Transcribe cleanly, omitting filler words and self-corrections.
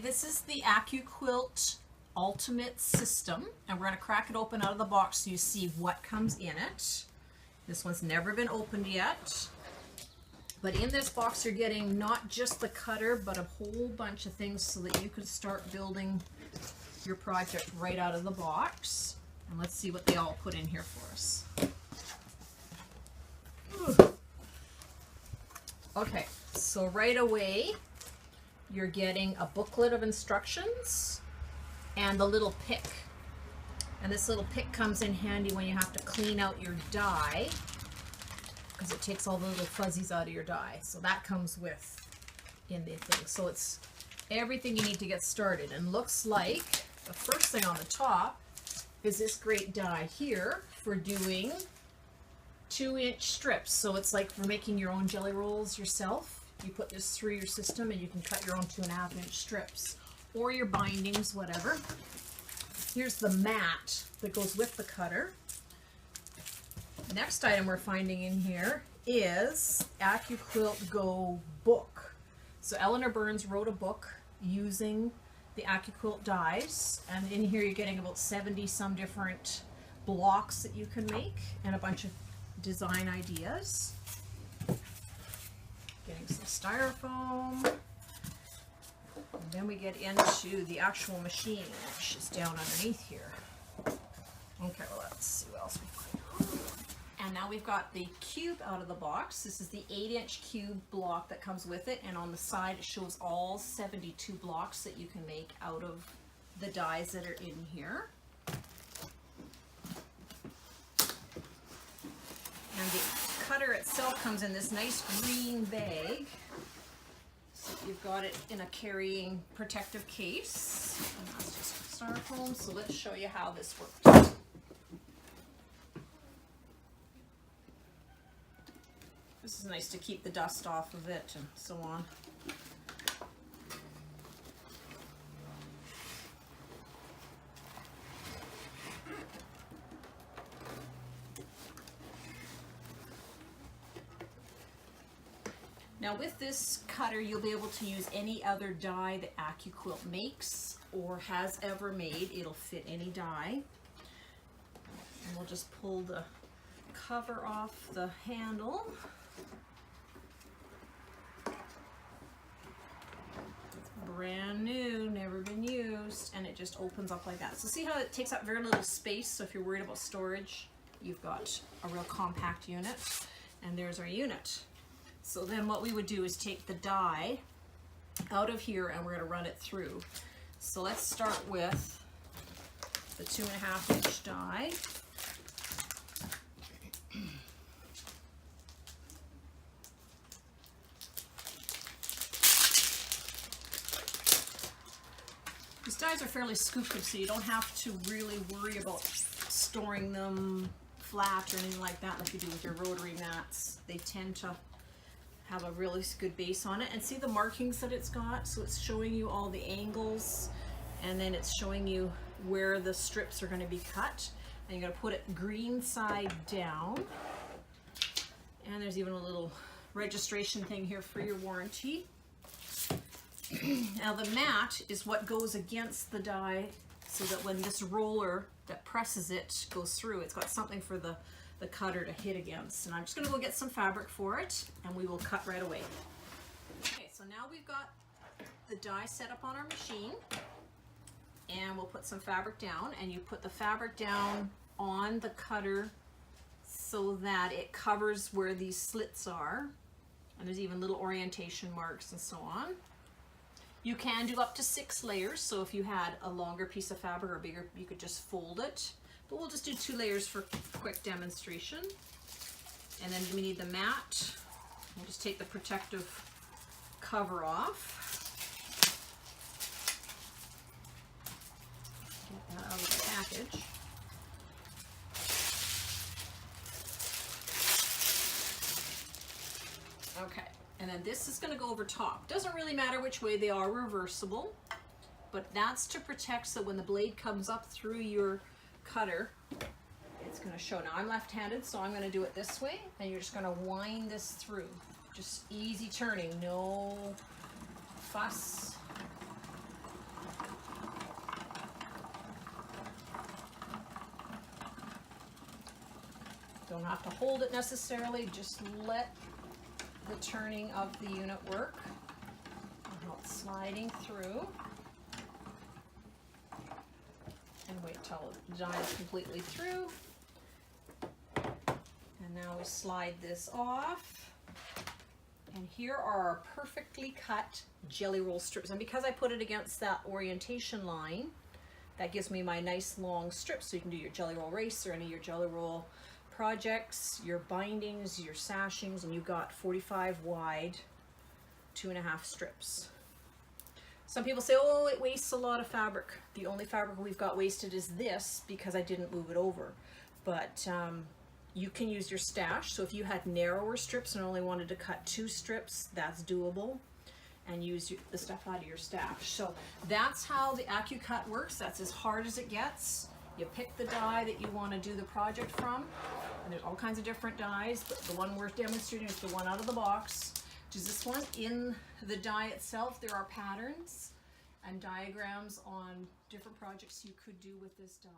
this is the Accuquilt Ultimate System, and we're going to crack it open out of the box so you see what comes in it. This one's never been opened yet. But in this box you're getting not just the cutter, but a whole bunch of things so that you can start building your project right out of the box. And let's see what they all put in here for us. Okay, so right away you're getting a booklet of instructions and the little pick. And this little pick comes in handy when you have to clean out your die, because it takes all the little fuzzies out of your die. So that comes with in the thing. So it's everything you need to get started. And looks like the first thing on the top is this great die here for doing 2-inch strips. So it's like for making your own jelly rolls yourself. You put this through your system and you can cut your own 2.5-inch strips, or your bindings, whatever. Here's the mat that goes with the cutter. Next item we're finding in here is Accuquilt Go book. So Eleanor Burns wrote a book using the Accuquilt dies, and in here you're getting about 70 some different blocks that you can make and a bunch of design ideas. Getting some styrofoam. And then we get into the actual machine, which is down underneath here. Okay, well, let's see what else we've got. And now we've got the cube out of the box. This is the 8-inch cube block that comes with it, and on the side it shows all 72 blocks that you can make out of the dies that are in here. And the cutter itself comes in this nice green bag. So you've got it in a carrying protective case. And that's just styrofoam. So let's show you how this works. This is nice to keep the dust off of it and so on. Now with this cutter you'll be able to use any other die that Accuquilt makes or has ever made. It'll fit any die. And we'll just pull the cover off the handle. Brand new, never been used, and it just opens up like that. So see how it takes up very little space, so if you're worried about storage, you've got a real compact unit. And there's our unit. So then what we would do is take the die out of here and we're going to run it through. So let's start with the 2.5-inch die. These dies are fairly scoopy, so you don't have to really worry about storing them flat or anything like that like you do with your rotary mats. They tend to have a really good base on it. And see the markings that it's got? So it's showing you all the angles, and then it's showing you where the strips are going to be cut. And you're going to put it green side down. And there's even a little registration thing here for your warranty. Now the mat is what goes against the die, so that when this roller that presses it goes through, it's got something for the cutter to hit against. And I'm just going to go get some fabric for it and we will cut right away. Okay, so now we've got the die set up on our machine, and we'll put some fabric down, and you put the fabric down on the cutter so that it covers where these slits are, and there's even little orientation marks and so on. You can do up to 6 layers, so if you had a longer piece of fabric or bigger, you could just fold it. But we'll just do 2 layers for quick demonstration. And then we need the mat. We'll just take the protective cover off. Get that out of the package. Okay. And then this is going to go over top. Doesn't really matter which way, they are reversible, but that's to protect so when the blade comes up through your cutter, it's going to show. Now I'm left-handed, so I'm going to do it this way, and you're just going to wind this through. Just easy turning, no fuss. Don't have to hold it necessarily, just let the turning of the unit work. And how it's sliding through. And wait till the die is completely through. And now we slide this off. And here are our perfectly cut jelly roll strips. And because I put it against that orientation line, that gives me my nice long strips. So you can do your jelly roll race or any of your jelly roll projects, your bindings, your sashings, and you've got 45 wide, 2.5 strips. Some people say, oh, it wastes a lot of fabric. The only fabric we've got wasted is this because I didn't move it over. But you can use your stash. So if you had narrower strips and only wanted to cut 2 strips, that's doable. And use the stuff out of your stash. So that's how the Accuquilt works. That's as hard as it gets. You pick the die that you want to do the project from. And there's all kinds of different dies, but the one we're demonstrating is the one out of the box. Which is this one. In the die itself, there are patterns and diagrams on different projects you could do with this die.